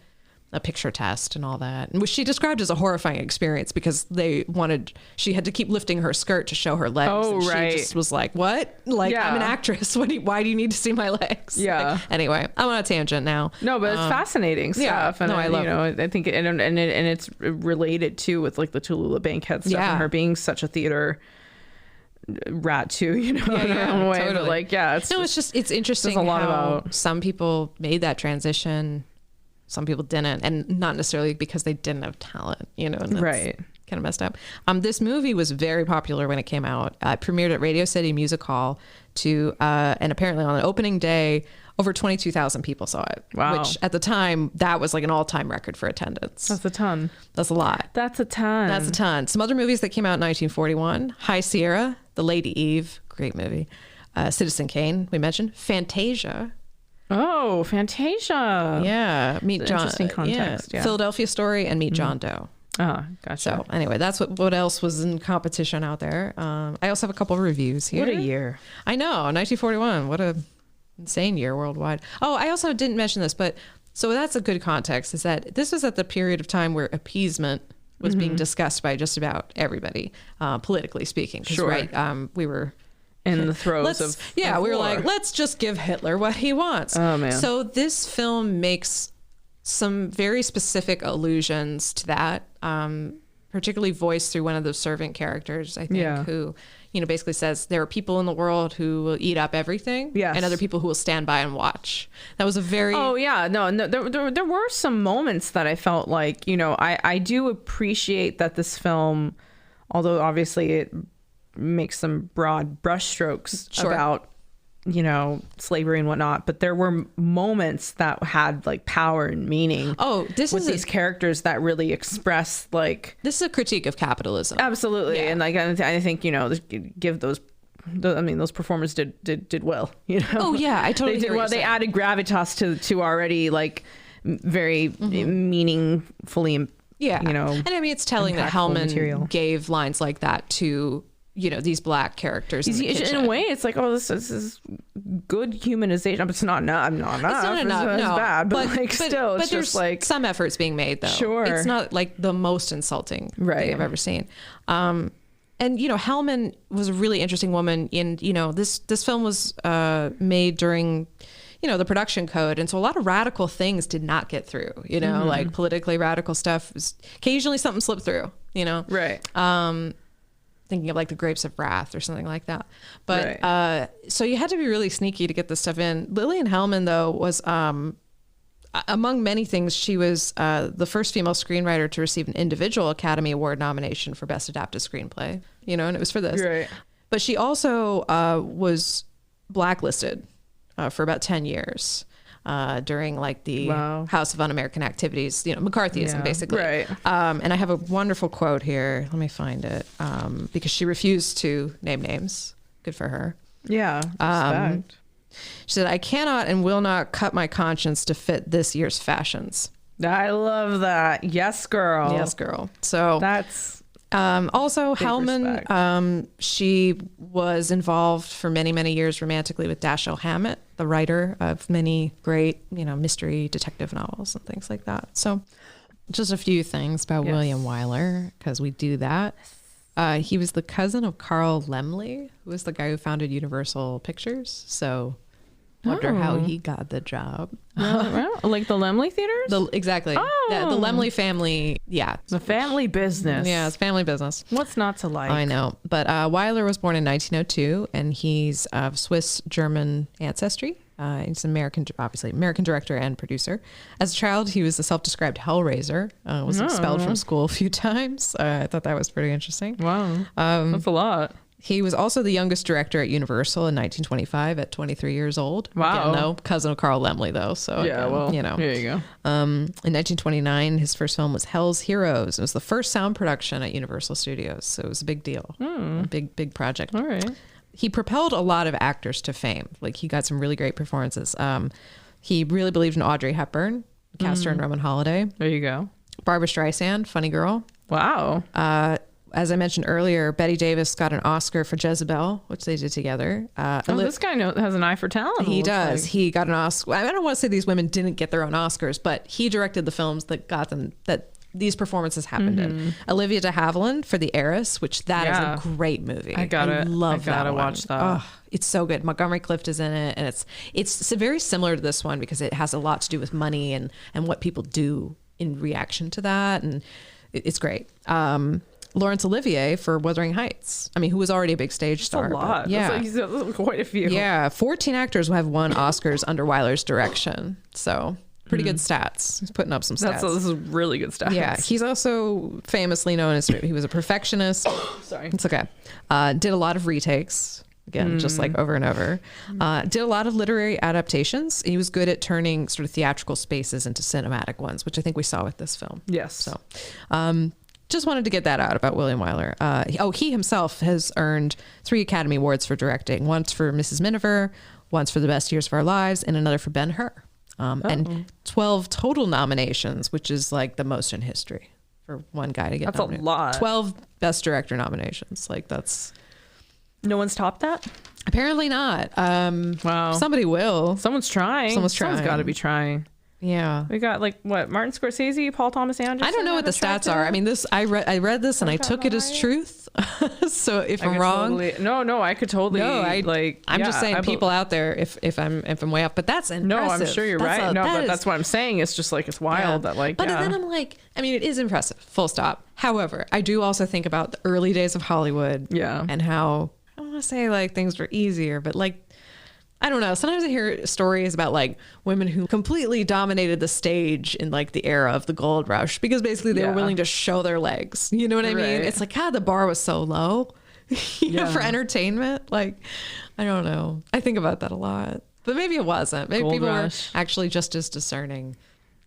picture test and all that, which she described as a horrifying experience because she had to keep lifting her skirt to show her legs. Oh, and right. She just was like, what? Like, I'm an actress. Why do you need to see my legs? Yeah. Like, anyway, I'm on a tangent now. No, but it's fascinating stuff. Yeah, and I love it. I think and it's related too with like the Tallulah Bankhead stuff and her being such a theater rat too, you know, in her own way. Totally. But like, it's interesting. A lot about some people made that transition. Some people didn't, and not necessarily because they didn't have talent, you know, and that's kind of messed up. This movie was very popular when it came out. It premiered at Radio City Music Hall and apparently on the opening day, over 22,000 people saw it. Wow. Which at the time, that was like an all-time record for attendance. That's a ton. That's a lot. That's a ton. Some other movies that came out in 1941, High Sierra, The Lady Eve, great movie. Citizen Kane, we mentioned. Fantasia. Oh, Fantasia. Yeah. Meet John. Interesting context. Yeah. Philadelphia Story and Meet John Doe. Oh, gotcha. So anyway, that's what else was in competition out there. I also have a couple of reviews here. What a year. I know. 1941. What a insane year worldwide. Oh, I also didn't mention this, but so that's a good context, is that this was at the period of time where appeasement was being discussed by just about everybody, politically speaking. Sure. Right. We were in the throes of we were like, let's just give Hitler what he wants. Oh man. So this film makes some very specific allusions to that, particularly voiced through one of the servant characters, I think, who, you know, basically says there are people in the world who will eat up everything, and other people who will stand by and watch. That was a very... Oh, yeah. No, there were some moments that I felt like, you know, I do appreciate that this film, although obviously it makes some broad brushstrokes about, you know, slavery and whatnot, but there were moments that had like power and meaning. Oh, these characters that really express like... This is a critique of capitalism. Absolutely. Yeah. And like, I think, you know, give those performers did well, you know? Oh yeah, I totally did well. They added gravitas to already like very meaningfully, you know. And I mean, it's telling that Hellman gave lines like that to these black characters in the in kitchen. a way, it's like, oh, this is good humanization. But it's not enough. It's not enough. It's No. but like still, it's there's just like some efforts being made though. Sure, it's not like the most insulting thing I've ever seen. And Hellman was a really interesting woman. In this film was made during the production code, and so a lot of radical things did not get through. Like politically radical stuff. Occasionally something slipped through. right. Thinking of like the Grapes of Wrath or something like that. But so you had to be really sneaky to get this stuff in. Lillian Hellman, though, was among many things, she was the first female screenwriter to receive an individual Academy Award nomination for Best Adapted Screenplay. And it was for this. Right. But she also was blacklisted for about 10 years. During like the House of Un-American Activities, McCarthyism, basically. Right. And I have a wonderful quote here. Let me find it. Because she refused to name names. Good for her. Yeah. Respect. She said, "I cannot and will not cut my conscience to fit this year's fashions." I love that. Yes, girl. Yes, girl. So that's also Hellman. She was involved for many, many years romantically with Dashiell Hammett, the writer of many great, mystery detective novels and things like that. So just a few things about William Wyler, because we do that. He was the cousin of Carl Laemmle, who was the guy who founded Universal Pictures. So wonder how he got the job. Like the Laemmle theaters? Exactly. Oh. The Laemmle family. Yeah. It's a family business. Yeah, it's family business. What's not to like? I know. But Wyler was born in 1902, and he's of Swiss-German ancestry. He's an American director and producer. As a child, he was a self-described hellraiser. Was expelled from school a few times. I thought that was pretty interesting. Wow. That's a lot. He was also the youngest director at Universal in 1925 at 23 years old. Wow. Again, no cousin of Carl Laemmle, though. So, there you go. In 1929, his first film was Hell's Heroes. It was the first sound production at Universal Studios. So it was a big deal. A big project. All right. He propelled a lot of actors to fame. Like, he got some really great performances. He really believed in Audrey Hepburn, cast her in Roman Holiday. There you go. Barbra Streisand, funny girl. Wow. As I mentioned earlier, Bette Davis got an Oscar for Jezebel, which they did together. This guy has an eye for talent. He does. Like. He got an Oscar. I don't want to say these women didn't get their own Oscars, but he directed the films that got them, that these performances happened in. Olivia de Havilland for The Heiress, which is a great movie. I love that. I gotta watch that. Oh, it's so good. Montgomery Clift is in it, and it's very similar to this one because it has a lot to do with money and what people do in reaction to that, and it's great. Laurence Olivier for Wuthering Heights. I mean, who was already a big stage star. A lot. Yeah. He's quite a few. Yeah. 14 actors have won Oscars under Wyler's direction. So pretty good stats. He's putting up some stats. This is really good stats. Yeah. He's also famously known as, he was a perfectionist. Sorry. It's okay. Did a lot of retakes. Again, just like over and over. Did a lot of literary adaptations. He was good at turning sort of theatrical spaces into cinematic ones, which I think we saw with this film. Yes. So, just wanted to get that out about William Wyler. He himself has earned 3 Academy Awards for directing. Once for Mrs. Miniver, once for The Best Years of Our Lives, and another for Ben-Hur. And 12 total nominations, which is like the most in history for one guy to get nominated. That's a lot. 12 Best Director nominations. Like, that's... No one's topped that? Apparently not. Wow. Somebody will. Someone's trying. Someone's got to be trying. Yeah. We got Martin Scorsese, Paul Thomas Anderson. I don't know what the stats are. I mean, I read this and I took it as truth. So if I'm wrong, no, I could totally. No, I'm just saying, people out there, if I'm way off, but that's impressive. No, I'm sure you're right. But that's what I'm saying. It's just it's wild that But then I'm like, I mean, it is impressive. Full stop. However, I do also think about the early days of Hollywood. Yeah. And how, I don't want to say things were easier, but I don't know. Sometimes I hear stories about women who completely dominated the stage in the era of the gold rush because basically they were willing to show their legs. You know what I mean? It's the bar was so low for entertainment. I don't know. I think about that a lot, but maybe it wasn't. Maybe people were actually just as discerning.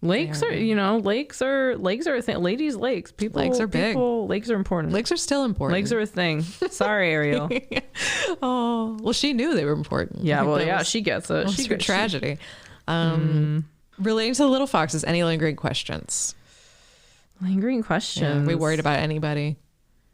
Lakes are a thing. Ladies' lakes. Lakes are big. Lakes are important. Lakes are still important. Lakes are a thing. Sorry, Ariel. Oh, well, she knew they were important. Yeah, she gets it. She got tragedy. Relating to the Little Foxes, any lingering questions? Lingering questions. Yeah, we worried about anybody?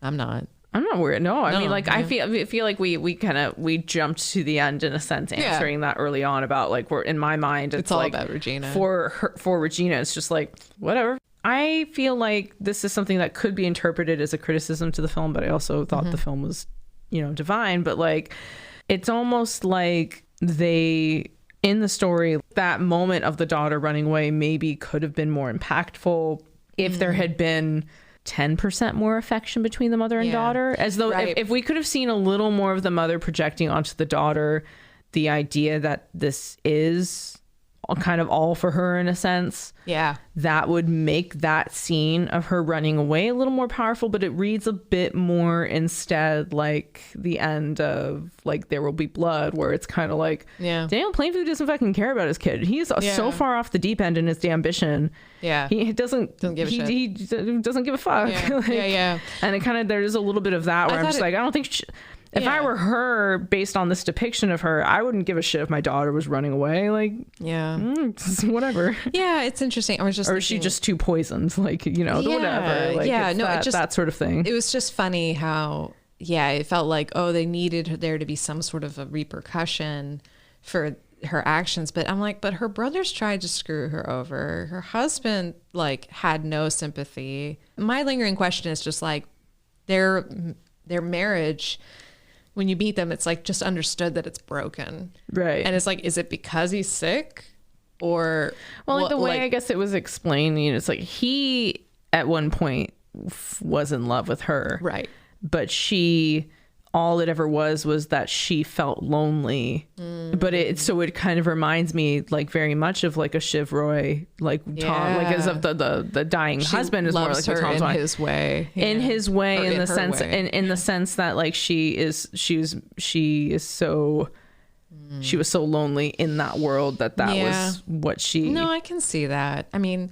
I'm not. I'm not worried. No, I mean, like, yeah. I feel like we jumped to the end in a sense, answering that early on about like, we're in my mind, it's all like about Regina. For Regina, it's just like, whatever. I feel like this is something that could be interpreted as a criticism to the film, but I also thought the film was, divine. But like, it's almost like they, in the story, that moment of the daughter running away maybe could have been more impactful if there had been 10% more affection between the mother and daughter, as though if we could have seen a little more of the mother projecting onto the daughter the idea that this is kind of all for her in a sense, that would make that scene of her running away a little more powerful. But it reads a bit more instead like the end of like There Will Be Blood, where it's kind of like Daniel Plainview doesn't fucking care about his kid. He's so far off the deep end in his ambition. He doesn't give a shit. He doesn't give a fuck. And it kind of, there's a little bit of that where I'm just like, I don't think if I were her, based on this depiction of her, I wouldn't give a shit if my daughter was running away. Like, whatever. Yeah, it's interesting. I was just, or is she just too poisoned? Like, whatever. Like, that sort of thing. It was just funny how, it felt like, they needed there to be some sort of a repercussion for her actions. But I'm like, but her brothers tried to screw her over. Her husband, like, had no sympathy. My lingering question is just like, their marriage, when you meet them, it's like just understood that it's broken. Right. And it's like, is it because he's sick? Or like the way I guess it was explained, it's like he at one point was in love with her. Right. But all it ever was that she felt lonely. But it kind of reminds me like very much of like a Shiv Roy, like Tom, like as of the dying husband is more like her Tom's in his way. In his way, or in the sense, way. in the sense that like she was so lonely in that world that was what she. No, I can see that. I mean,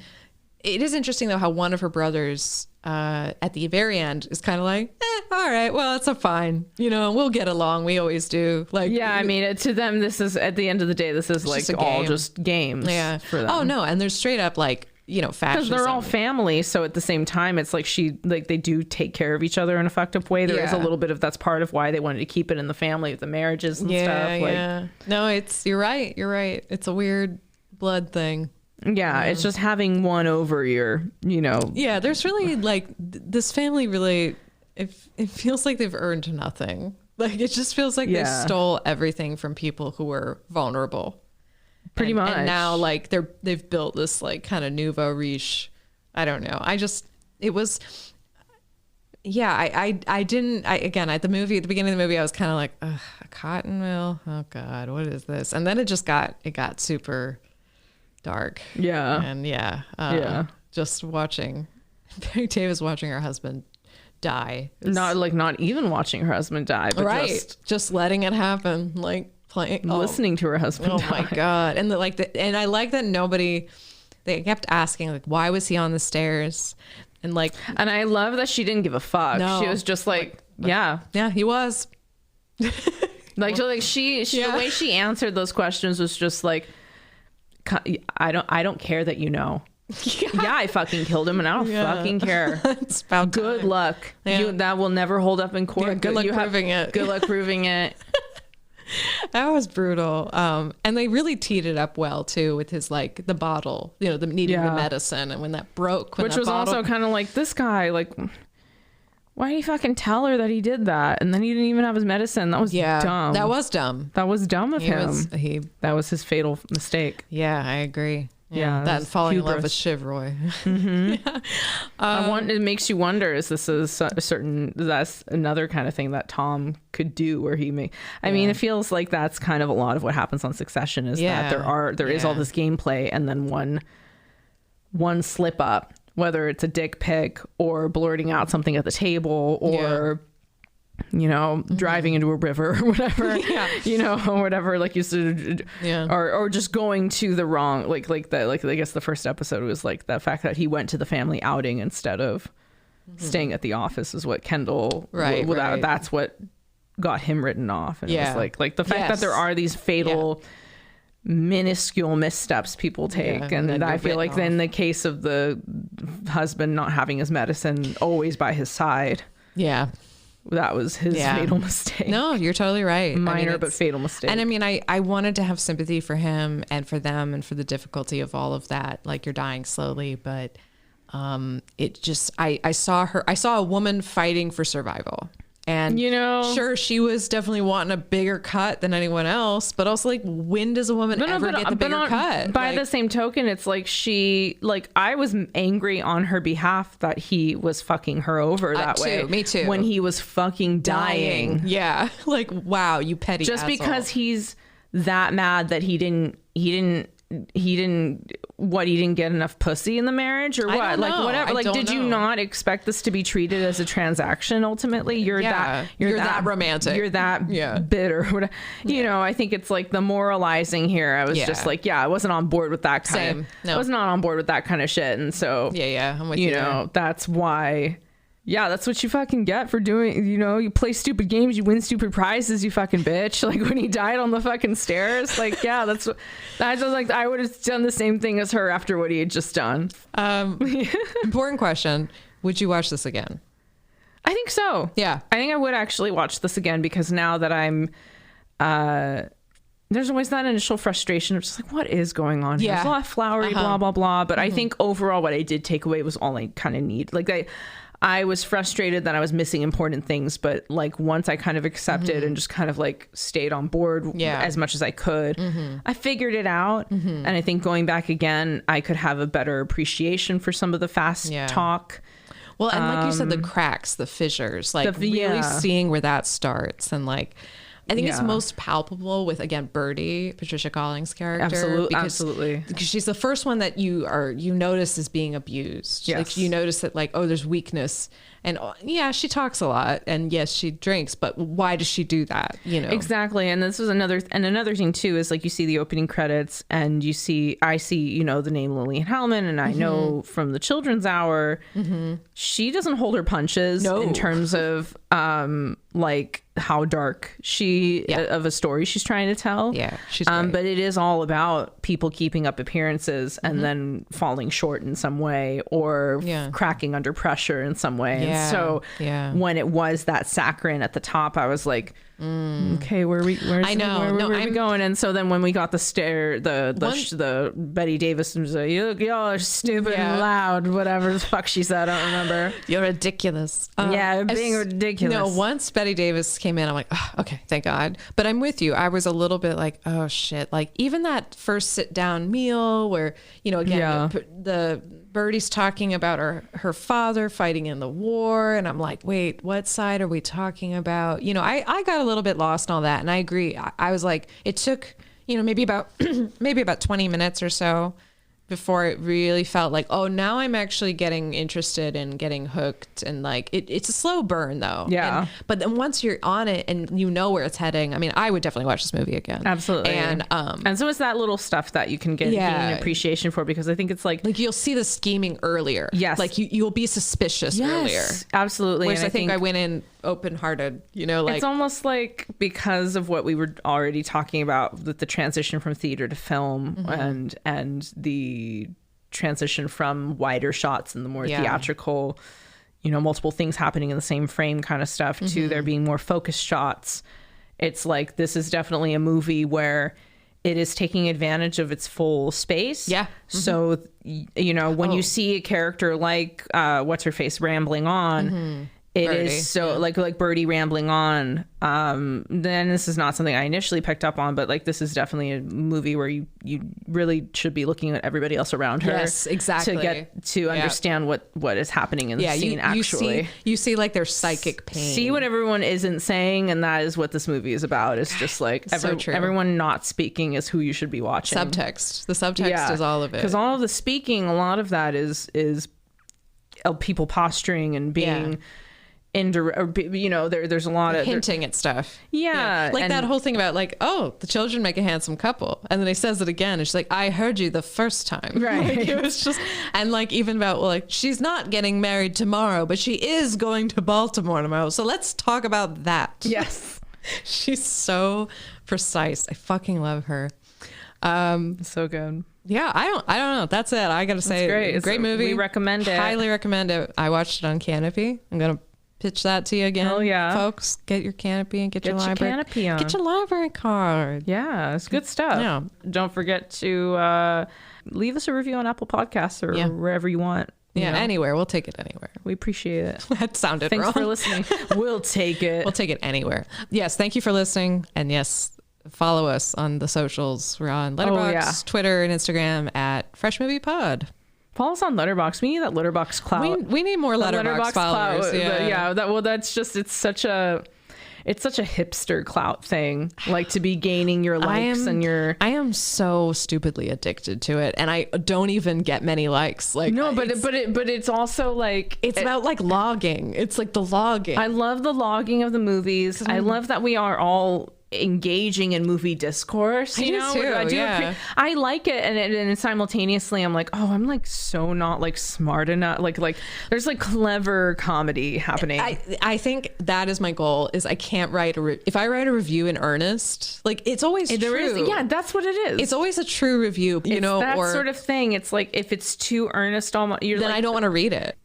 it is interesting though how one of her brothers at the very end is kind of like, all right, well, it's fine. We'll get along. We always do. Like, I mean, to them, this is at the end of the day, this is like all just games for them. Oh no, and they're straight up like, fascism. Because they're all family, so at the same time, it's like they do take care of each other in a fucked up way. There is a little bit of that's part of why they wanted to keep it in the family, the marriages and stuff. Like, no, you're right. It's a weird blood thing. Yeah, it's just having one over your, Yeah, there's really like this family really, it feels like they've earned nothing. Like it just feels like they stole everything from people who were vulnerable. Pretty much. And now like they've built this like kind of nouveau riche. I don't know. I didn't at the beginning of the movie, I was kind of like, ugh, a cotton mill. Oh God, what is this? And then it got super dark. Yeah. And just watching Bette Davis watching her husband die. Not even watching her husband die, but just letting it happen, like playing, listening to her husband die. Oh my God. And and I like that they kept asking like, why was he on the stairs? And I love that she didn't give a fuck. No. She was just like, yeah, he was. She the way she answered those questions was just like, I don't care that I fucking killed him and I don't fucking care. It's about good time. luck. That will never hold up in court. Good luck proving it. Good luck proving it. That was brutal. And they really teed it up well too with his like the bottle, the needing the medicine, and when that broke, which was also kind of like this guy, like, why did he fucking tell her that he did that? And then he didn't even have his medicine. That was dumb. That was dumb. That was dumb of him. That was his fatal mistake. Yeah, I agree. Yeah, that falling in love with Shiv Roy. Mm-hmm. It makes you wonder: is this that's another kind of thing that Tom could do, where he may? I mean, it feels like that's kind of a lot of what happens on Succession. Is that there is all this gameplay, and then one slip up, whether it's a dick pic or blurting out something at the table or. Driving into a river or whatever, or whatever, like you said, or just going to the wrong, like I guess the first episode was like the fact that he went to the family outing instead of staying at the office is what Kendall, that's what got him written off. And it was like the fact that there are these fatal, minuscule missteps people take, and I feel like then the case of the husband not having his medicine always by his side. Yeah. that was his fatal mistake. No, you're totally right. Minor but fatal mistake. And I mean, I wanted to have sympathy for him and for them and for the difficulty of all of that. Like, you're dying slowly, but it just, I saw a woman fighting for survival. And sure, she was definitely wanting a bigger cut than anyone else, but also, like, when does a woman ever get the bigger cut? By the same token, it's like I was angry on her behalf that he was fucking her over that way. Me too. When he was fucking dying. Yeah. Like, wow, you petty Just asshole. because he's that mad that he didn't get enough pussy in the marriage or what? Like, whatever. Like, did you not expect this to be treated as a transaction ultimately? You're that romantic. You're that bitter. I think it's like the moralizing here. I was just like, I wasn't on board with that kind of I was not on board with that kind of shit. And so I'm with you. That's why. Yeah, that's what you fucking get for doing, you play stupid games, you win stupid prizes, you fucking bitch. Like, when he died on the fucking stairs, like, I was like, I would have done the same thing as her after what he had just done. Important question. Would you watch this again? I think so. Yeah. I think I would actually watch this again because now that I'm, there's always that initial frustration of just like, what is going on here? There's a lot of flowery, blah, blah, blah. But I think overall what I did take away was all I kind of need. Like, I was frustrated that I was missing important things, but like once I kind of accepted and just kind of like stayed on board as much as I could, I figured it out. And I think going back again, I could have a better appreciation for some of the fast talk. Well, and like you said, the cracks, the fissures, like really seeing where that starts. And like, I think it's most palpable with, again, Birdie, Patricia Collins' character. Absolutely. Because she's the first one that you notice is being abused. Yes. Like, you notice that, like, oh, there's weakness. And she talks a lot. And yes, she drinks. But why does she do that? Exactly. And this was another thing, too, is like you see the opening credits and I see, the name Lillian Hellman. And I know from the Children's Hour, she doesn't hold her punches in terms of like how dark of a story she's trying to tell. Yeah, she's great. But it is all about people keeping up appearances and then falling short in some way or cracking under pressure in some way. And so when it was that saccharine at the top, I was like, okay, where are we going? And so then when we got the Bette Davis was like, y'all are stupid and loud, whatever the fuck she said, I don't remember. You're ridiculous. Being ridiculous. Once Bette Davis came in, I'm like, oh, okay, thank God. But I'm with you. I was a little bit like, oh shit. Like, even that first sit down meal where, again, the Birdie's talking about her father fighting in the war. And I'm like, wait, what side are we talking about? I got a little bit lost in all that. And I agree. I was like, it took, maybe about 20 minutes or so before it really felt like, oh, now I'm actually getting interested and getting hooked. And like, it's a slow burn though. Yeah. But then once you're on it and you know where it's heading, I mean, I would definitely watch this movie again. Absolutely. And so it's that little stuff that you can gain an appreciation for, because I think it's like you'll see the scheming earlier. Yes. Like you'll be suspicious earlier. Absolutely. Whereas I think I went in open-hearted, like it's almost like because of what we were already talking about with the transition from theater to film and the transition from wider shots and the more theatrical, multiple things happening in the same frame kind of stuff to there being more focused shots. It's like, this is definitely a movie where it is taking advantage of its full space. Yeah. So, when you see a character like what's her face rambling on, it Birdie. Is so like Birdie rambling on. Then this is not something I initially picked up on, but like this is definitely a movie where you really should be looking at everybody else around her. Yes, exactly. To get to understand what is happening in the scene. Actually, you see like their psychic pain. See what everyone isn't saying, and that is what this movie is about. It's just like everyone not speaking is who you should be watching. Subtext. The subtext is all of it. Because all of the speaking, a lot of that is people posturing and being. There's a lot of hinting at stuff. Yeah. Like that whole thing about like, oh, the children make a handsome couple. And then he says it again. And she's like, I heard you the first time. Right. Like, it was just, and like, even about, well, like, she's not getting married tomorrow, but she is going to Baltimore tomorrow. So let's talk about that. Yes. She's so precise. I fucking love her. So good. Yeah, I don't know. That's it. I got to say, it's great. Great movie. We recommend it. Highly recommend it. I watched it on Canopy. I'm going to pitch that to you again. Oh yeah, folks, get your canopy and get your library. Canopy on. Get your library card. Yeah, it's good stuff. Yeah. Don't forget to leave us a review on Apple Podcasts or wherever you want. Yeah, you know? Anywhere. We'll take it anywhere. We appreciate it. That sounded Thanks wrong. for listening. We'll take it. We'll take it anywhere. Yes, thank you for listening. And yes, follow us on the socials. We're on Letterboxd, Twitter, and Instagram at Fresh Movie Pod. Follow us on Letterboxd. We need that Letterboxd clout. We need more Letterboxd followers. Clout. That's just it's such a hipster clout thing, like to be gaining your likes and your. I am so stupidly addicted to it, and I don't even get many likes. Like no, but it's also like it's about like logging. It's like the logging. I love the logging of the movies. I love that we are all engaging in movie discourse. I do. I like it, and simultaneously I'm like, oh, I'm like so not like smart enough. Like there's like clever comedy happening. I think that is my goal. Is I can't write if I write a review in earnest, like it's always true. That's what it is. It's always a true review. You know, that or sort of thing. It's like if it's too earnest, then I don't want to read it.